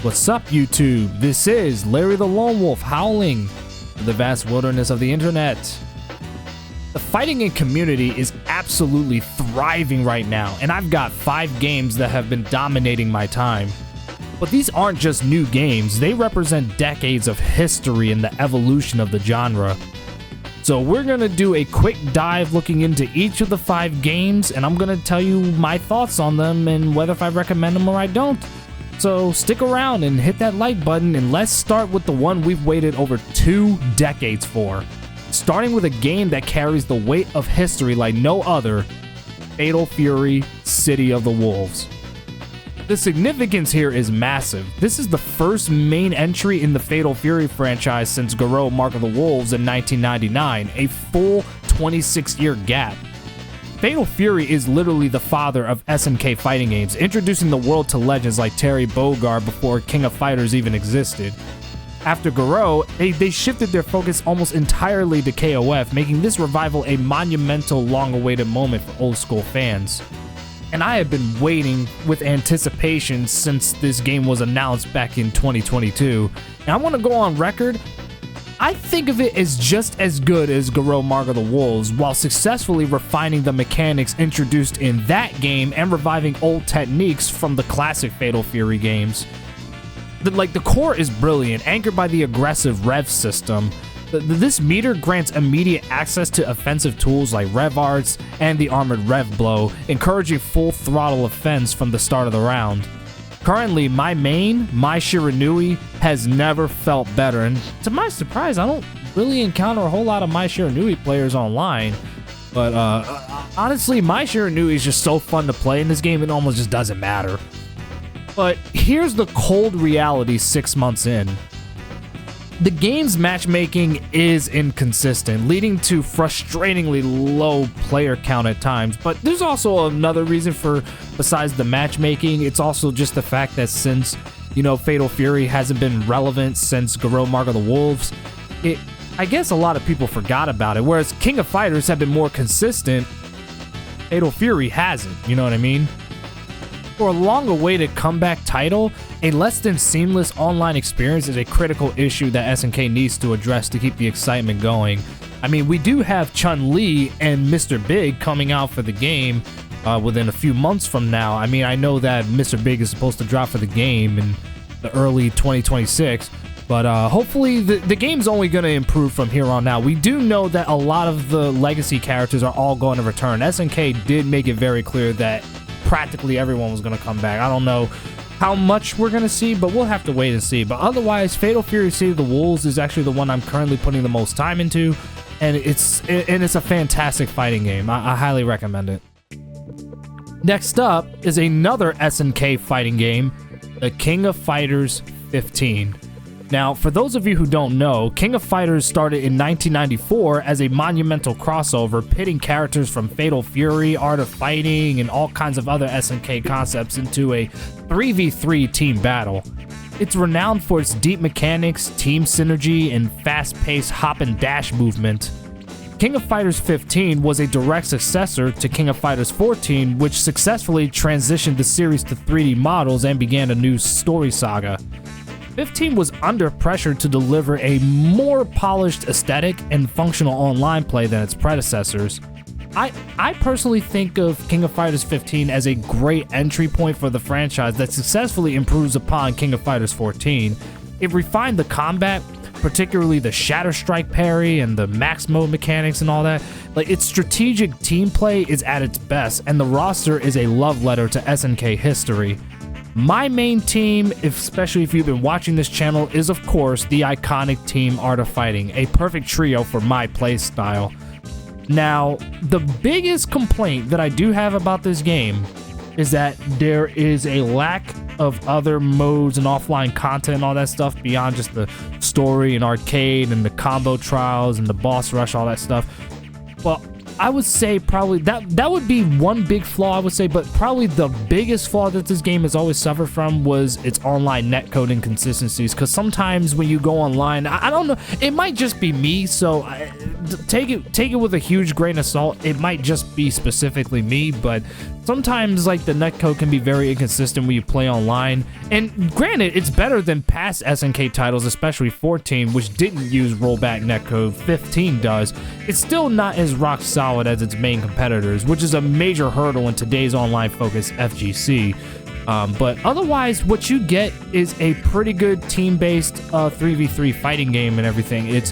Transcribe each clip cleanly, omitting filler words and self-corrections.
What's up, YouTube? This is Larry the Lone Wolf howling in the vast wilderness of the internet. The fighting game community is absolutely thriving right now, and I've got 5 games that have been dominating my time. But these aren't just new games, they represent decades of history in the evolution of the genre. So we're gonna do a quick dive looking into each of the 5 games, and I'm gonna tell you my thoughts on them and whether if I recommend them or I don't. So stick around and hit that like button, and let's start with the one we've waited over 2 decades for. Starting with a game that carries the weight of history like no other, Fatal Fury: City of the Wolves. The significance here is massive. This is the first main entry in the Fatal Fury franchise since Garou: Mark of the Wolves in 1999, a full 26-year gap. Fatal Fury is literally the father of SNK fighting games, introducing the world to legends like Terry Bogard before King of Fighters even existed. After Garou, they shifted their focus almost entirely to KOF, making this revival a monumental, long-awaited moment for old-school fans. And I have been waiting with anticipation since this game was announced back in 2022. And I want to go on record, I think of it as just as good as Garou: Mark of the Wolves, while successfully refining the mechanics introduced in that game and reviving old techniques from the classic Fatal Fury games. The core is brilliant, anchored by the aggressive rev system. This meter grants immediate access to offensive tools like rev arts and the armored rev blow, encouraging full throttle offense from the start of the round. Currently, my main, Mai Shiranui, has never felt better, and to my surprise, I don't really encounter a whole lot of Mai Shiranui players online. But honestly, Mai Shiranui is just so fun to play in this game, it almost just doesn't matter. But here's the cold reality 6 months in. The game's matchmaking is inconsistent, leading to frustratingly low player count at times, but there's also another reason besides the matchmaking. It's also just the fact that since, Fatal Fury hasn't been relevant since Garou: Mark of the Wolves, I guess a lot of people forgot about it, whereas King of Fighters have been more consistent, Fatal Fury hasn't, you know what I mean? For a long-awaited comeback title, a less than seamless online experience is a critical issue that SNK needs to address to keep the excitement going. I mean, we do have Chun-Li and Mr. Big coming out for the game within a few months from now. I mean, I know that Mr. Big is supposed to drop for the game in the early 2026, but hopefully the game's only going to improve from here on out. We do know that a lot of the legacy characters are all going to return. SNK did make it very clear that practically everyone was going to come back. I don't know how much we're going to see, but we'll have to wait and see. But otherwise, Fatal Fury: City of the Wolves is actually the one I'm currently putting the most time into, and it's a fantastic fighting game. I highly recommend it. Next up is another SNK fighting game, the King of Fighters 15. Now, for those of you who don't know, King of Fighters started in 1994 as a monumental crossover, pitting characters from Fatal Fury, Art of Fighting, and all kinds of other SNK concepts into a 3v3 team battle. It's renowned for its deep mechanics, team synergy, and fast-paced hop and dash movement. King of Fighters 15 was a direct successor to King of Fighters 14, which successfully transitioned the series to 3D models and began a new story saga. 15 was under pressure to deliver a more polished aesthetic and functional online play than its predecessors. I personally think of King of Fighters 15 as a great entry point for the franchise that successfully improves upon King of Fighters 14. It refined the combat, particularly the Shatter Strike parry and the max mode mechanics and all that. Its strategic team play is at its best, and the roster is a love letter to SNK history. My main team, especially if you've been watching this channel, is of course the iconic team Art of Fighting, a perfect trio for my playstyle. Now, the biggest complaint that I do have about this game is that there is a lack of other modes and offline content and all that stuff beyond just the story and arcade and the combo trials and the boss rush, all that stuff. Well, I would say probably that would be one big flaw, I would say, but probably the biggest flaw that this game has always suffered from was its online netcode inconsistencies, because sometimes when you go online, I don't know, it might just be me, so take it with a huge grain of salt. It might just be specifically me, but sometimes like the netcode can be very inconsistent when you play online. And granted, it's better than past SNK titles, especially 14, which didn't use rollback netcode. 15 does. It's still not as rock solid as its main competitors, which is a major hurdle in today's online focused FGC. But otherwise, what you get is a pretty good team-based 3v3 fighting game and everything. It's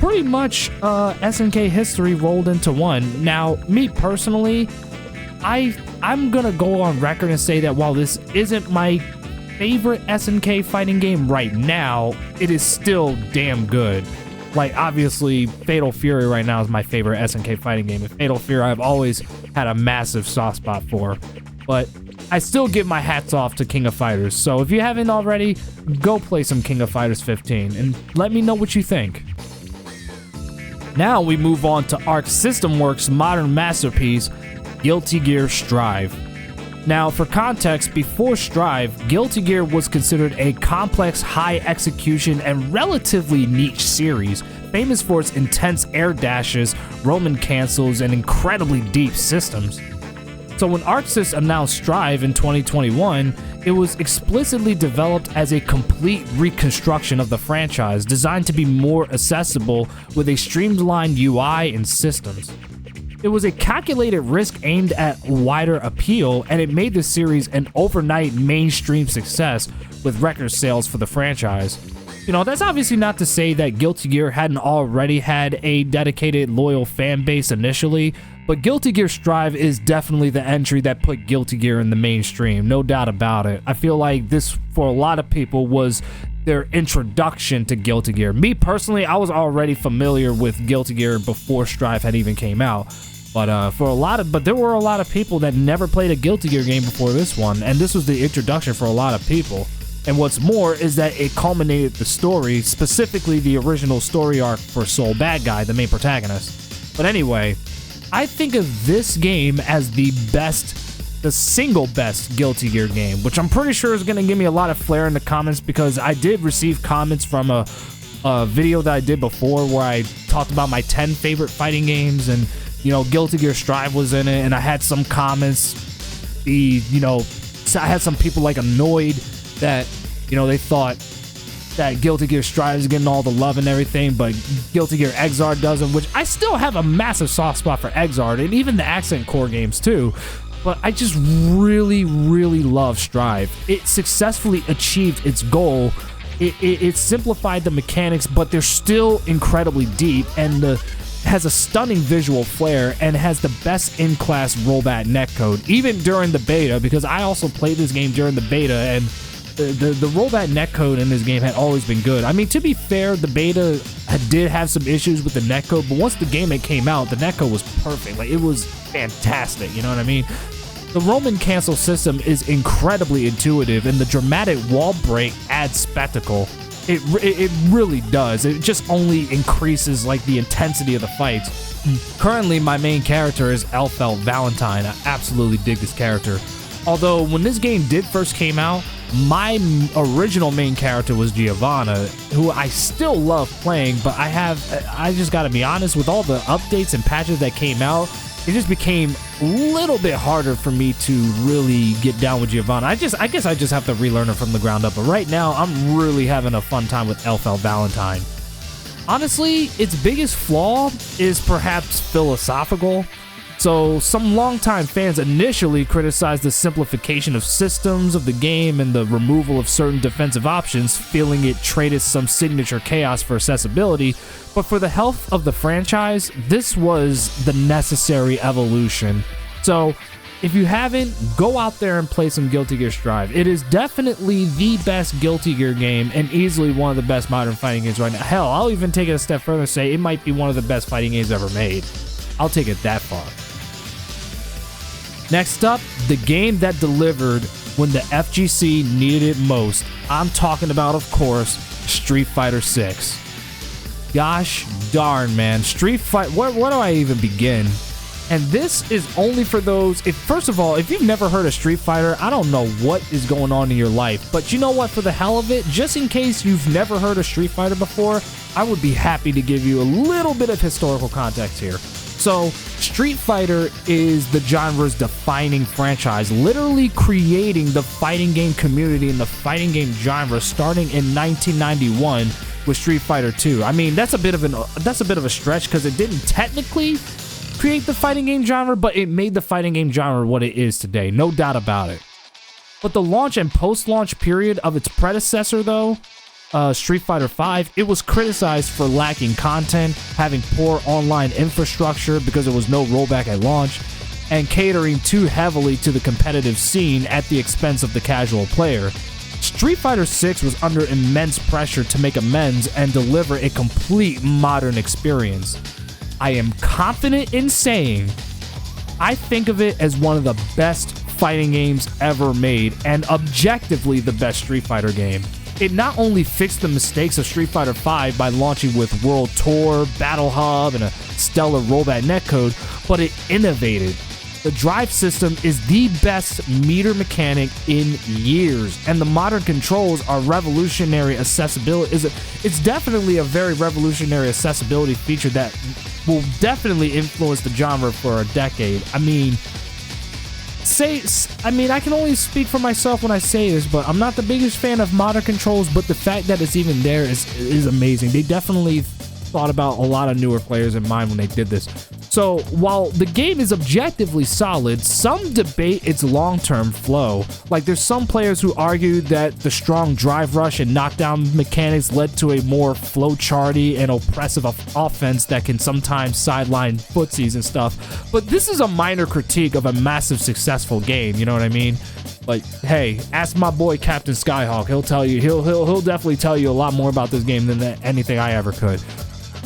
pretty much SNK history rolled into one. Now, me personally, I'm gonna go on record and say that while this isn't my favorite SNK fighting game right now, it is still damn good. Like, obviously, Fatal Fury right now is my favorite SNK fighting game. And Fatal Fury I've always had a massive soft spot for. But I still give my hats off to King of Fighters. So if you haven't already, go play some King of Fighters 15 and let me know what you think. Now we move on to Arc System Works' modern masterpiece, Guilty Gear Strive. Now, for context, before Strive, Guilty Gear was considered a complex, high execution, and relatively niche series, famous for its intense air dashes, Roman cancels, and incredibly deep systems. So when ArcSys announced Strive in 2021, it was explicitly developed as a complete reconstruction of the franchise, designed to be more accessible with a streamlined UI and systems. It was a calculated risk aimed at wider appeal, and it made the series an overnight mainstream success with record sales for the franchise. You know, that's obviously not to say that Guilty Gear hadn't already had a dedicated, loyal fan base initially, but Guilty Gear Strive is definitely the entry that put Guilty Gear in the mainstream, no doubt about it. I feel like this, for a lot of people, was their introduction to Guilty Gear. Me personally, I was already familiar with Guilty Gear before Strive had even came out. But there were a lot of people that never played a Guilty Gear game before this one, and this was the introduction for a lot of people. And what's more is that it culminated the story, specifically the original story arc for Soul Bad Guy, the main protagonist. But anyway, I think of this game as the single best Guilty Gear game, which I'm pretty sure is going to give me a lot of flair in the comments, because I did receive comments from a video that I did before where I talked about my 10 favorite fighting games, and you know, Guilty Gear Strive was in it, and I had some comments, I had some people like annoyed that, you know, they thought that Guilty Gear Strive is getting all the love and everything, but Guilty Gear Exard doesn't, which I still have a massive soft spot for Exard, and even the Accent Core games too, but I just really, really love Strive. It successfully achieved its goal. It simplified the mechanics, but they're still incredibly deep, and has a stunning visual flair, and has the best in-class rollback netcode, even during the beta, because I also played this game during the beta, and the rollback netcode in this game had always been good. I mean, to be fair, the beta did have some issues with the netcode, but once the game came out, the netcode was perfect. Like, it was fantastic, you know what I mean? The Roman cancel system is incredibly intuitive, and the dramatic wall break adds spectacle. It really does. It just only increases like the intensity of the fights. Currently, my main character is Elfelt Valentine. I absolutely dig this character. Although when this game did first came out, my original main character was Giovanna, who I still love playing, but I just gotta be honest, with all the updates and patches that came out, it just became a little bit harder for me to really get down with Giovanna. I guess I just have to relearn her from the ground up, but right now I'm really having a fun time with Elfelt Valentine. Honestly, its biggest flaw is perhaps philosophical. So some longtime fans initially criticized the simplification of systems of the game and the removal of certain defensive options, feeling it traded some signature chaos for accessibility, but for the health of the franchise, this was the necessary evolution. So if you haven't, go out there and play some Guilty Gear Strive. It is definitely the best Guilty Gear game, and easily one of the best modern fighting games right now. Hell, I'll even take it a step further and say it might be one of the best fighting games ever made. I'll take it that far. Next up, the game that delivered when the FGC needed it most. I'm talking about, of course, Street Fighter 6. Gosh darn, man. Street Fighter, where do I even begin? And this is only for those, first of all, if you've never heard of Street Fighter, I don't know what is going on in your life. But you know what, for the hell of it, just in case you've never heard of Street Fighter before, I would be happy to give you a little bit of historical context here. So Street Fighter is the genre's defining franchise, literally creating the fighting game community and the fighting game genre starting in 1991 with Street Fighter 2. I mean, that's a bit of a stretch because it didn't technically create the fighting game genre, but it made the fighting game genre what it is today, no doubt about it. But the launch and post-launch period of its predecessor, though, Street Fighter V, it was criticized for lacking content, having poor online infrastructure because there was no rollback at launch, and catering too heavily to the competitive scene at the expense of the casual player. Street Fighter VI was under immense pressure to make amends and deliver a complete modern experience. I am confident in saying I think of it as one of the best fighting games ever made and objectively the best Street Fighter game. It not only fixed the mistakes of Street Fighter V by launching with World Tour, Battle Hub, and a stellar rollback netcode, but it innovated. The drive system is the best meter mechanic in years, and the modern controls are revolutionary accessibility. It's definitely a very revolutionary accessibility feature that will definitely influence the genre for a decade. I mean, I can only speak for myself when I say this, but I'm not the biggest fan of modern controls, but the fact that it's even there is amazing. They definitely thought about a lot of newer players in mind when they did this. So while the game is objectively solid, some debate its long-term flow. Like, there's some players who argue that the strong drive rush and knockdown mechanics led to a more flowcharty and oppressive offense that can sometimes sideline footsies and stuff. But this is a minor critique of a massive successful game, you know what I mean? Like, hey, ask my boy Captain Skyhawk. He'll tell you, he'll definitely tell you a lot more about this game than anything I ever could.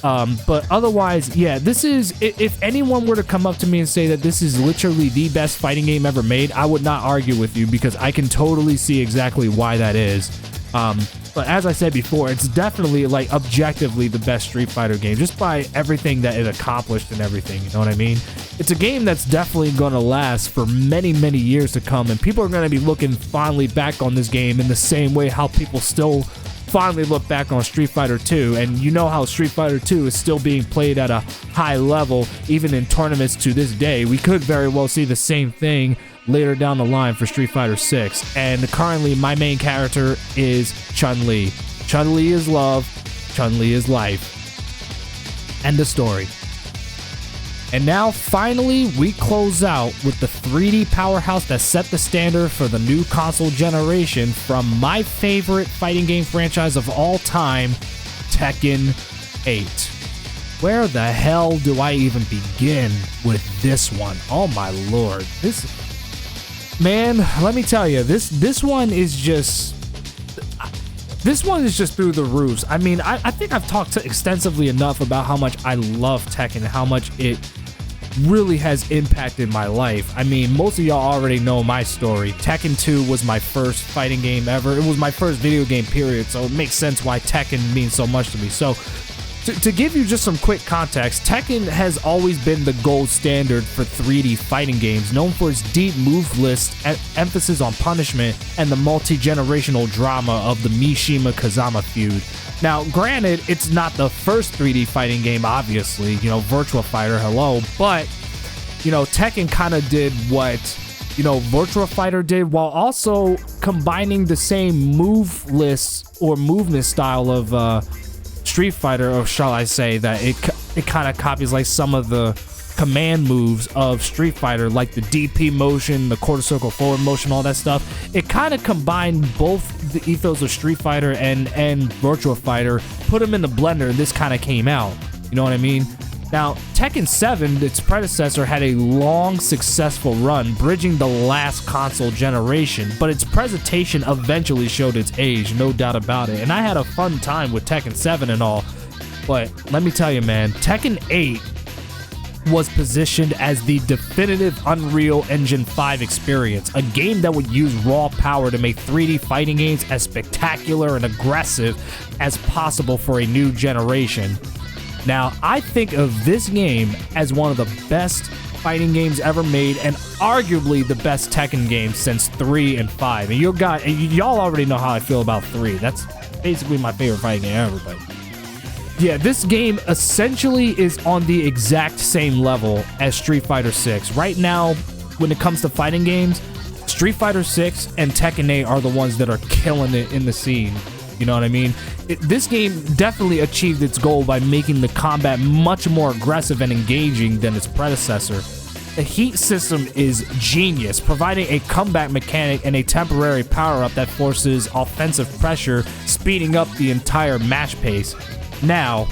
But otherwise, yeah, this is, if anyone were to come up to me and say that this is literally the best fighting game ever made, I would not argue with you because I can totally see exactly why that is. But as I said before, it's definitely, like, objectively the best Street Fighter game, just by everything that it accomplished and everything, you know what I mean? It's a game that's definitely going to last for many, many years to come, and people are going to be looking fondly back on this game in the same way how people still finally look back on Street Fighter 2, and you know how Street Fighter 2 is still being played at a high level, even in tournaments to this day. We could very well see the same thing later down the line for Street Fighter 6, and currently my main character is Chun-Li. Chun-Li is love, Chun-Li is life. End of story. And now, finally, we close out with the 3D powerhouse that set the standard for the new console generation from my favorite fighting game franchise of all time, Tekken 8. Where the hell do I even begin with this one? Oh my lord. Man, let me tell you, this one is just through the roofs. I mean, I think I've talked extensively enough about how much I love Tekken and how much it really has impacted my life. I mean, most of y'all already know my story. Tekken 2 was my first fighting game ever. It was my first video game, period, so it makes sense why Tekken means so much to me. So, to give you just some quick context, Tekken has always been the gold standard for 3D fighting games, known for its deep move list, emphasis on punishment, and the multi-generational drama of the Mishima-Kazama feud. Now, granted, it's not the first 3D fighting game, obviously, you know, Virtua Fighter, hello, but, you know, Tekken kind of did what, you know, Virtua Fighter did, while also combining the same move list or movement style of Street Fighter, or shall I say that it kind of copies like some of the command moves of Street Fighter, like the DP motion, the quarter circle forward motion, all that stuff. It kind of combined both the ethos of Street Fighter and Virtua Fighter, put them in the blender, and this kind of came out. You know what I mean? Now, Tekken 7, its predecessor, had a long, successful run, bridging the last console generation, but its presentation eventually showed its age, no doubt about it. And I had a fun time with Tekken 7 and all, but let me tell you, man, Tekken 8 was positioned as the definitive Unreal Engine 5 experience, a game that would use raw power to make 3D fighting games as spectacular and aggressive as possible for a new generation. Now, I think of this game as one of the best fighting games ever made, and arguably the best Tekken game since 3 and 5. And y'all already know how I feel about 3. That's basically my favorite fighting game ever, but Yeah, this game essentially is on the exact same level as Street Fighter 6. Right now, when it comes to fighting games, Street Fighter 6 and Tekken 8 are the ones that are killing it in the scene. You know what I mean? This game definitely achieved its goal by making the combat much more aggressive and engaging than its predecessor. The heat system is genius, providing a comeback mechanic and a temporary power-up that forces offensive pressure, speeding up the entire match pace. Now,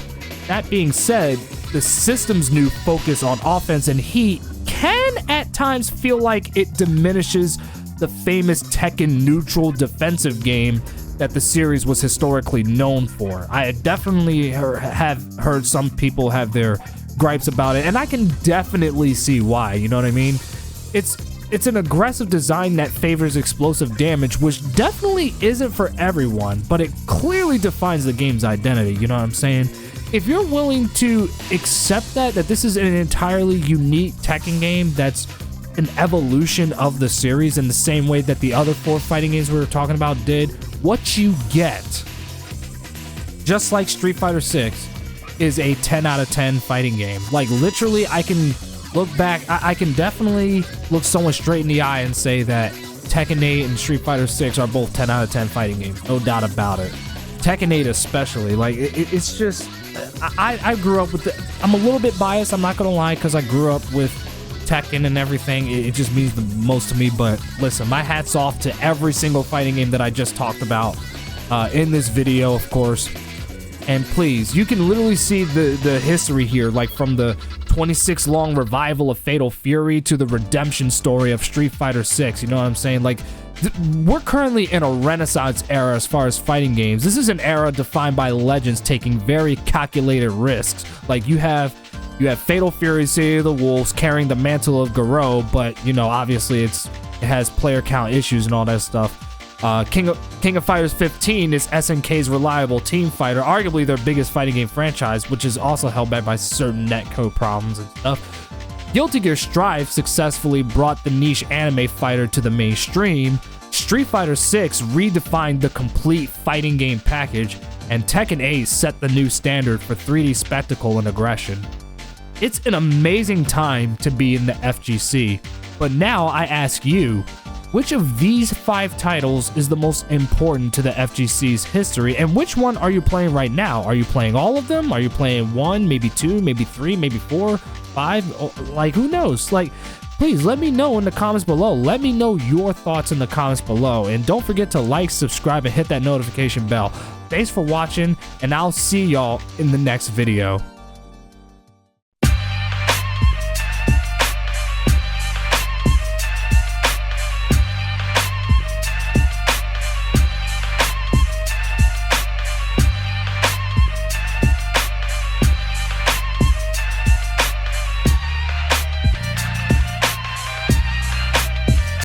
that being said, the system's new focus on offense and heat can at times feel like it diminishes the famous Tekken neutral defensive game that the series was historically known for. I definitely have heard some people have their gripes about it, and I can definitely see why, you know what I mean? It's an aggressive design that favors explosive damage, which definitely isn't for everyone, but it clearly defines the game's identity, you know what I'm saying? If you're willing to accept that this is an entirely unique Tekken game that's an evolution of the series in the same way that the other 4 fighting games we were talking about did, what you get, just like Street Fighter 6, is a 10 out of 10 fighting game. Like, literally, I can look back, I can definitely look someone straight in the eye and say that Tekken 8 and Street Fighter 6 are both 10 out of 10 fighting games, no doubt about it. Tekken 8 especially, like, it's just, I grew up with I'm a little bit biased, I'm not gonna lie, because I grew up with Tekken and everything. It just means the most to me, but listen, my hat's off to every single fighting game that I just talked about in this video, of course. And please, you can literally see the history here, like from the 26 long revival of Fatal Fury to the redemption story of Street Fighter 6, you know what I'm saying? Like, we're currently in a renaissance era as far as fighting games. This is an era defined by legends taking very calculated risks. Like, you have Fatal Fury, City of the Wolves carrying the mantle of Garou, but, you know, obviously it has player count issues and all that stuff. King of Fighters 15 is SNK's reliable team fighter, arguably their biggest fighting game franchise, which is also held back by certain netcode problems and stuff. Guilty Gear Strive successfully brought the niche anime fighter to the mainstream. Street Fighter 6 redefined the complete fighting game package, and Tekken 8 set the new standard for 3D spectacle and aggression. It's an amazing time to be in the FGC, but now I ask you, which of these 5 titles is the most important to the FGC's history, and which one are you playing right now? Are you playing all of them? Are you playing 1, maybe 2, maybe 3, maybe 4, 5? Like, who knows? Like, please let me know in the comments below. Let me know your thoughts in the comments below, and don't forget to like, subscribe, and hit that notification bell. Thanks for watching, and I'll see y'all in the next video.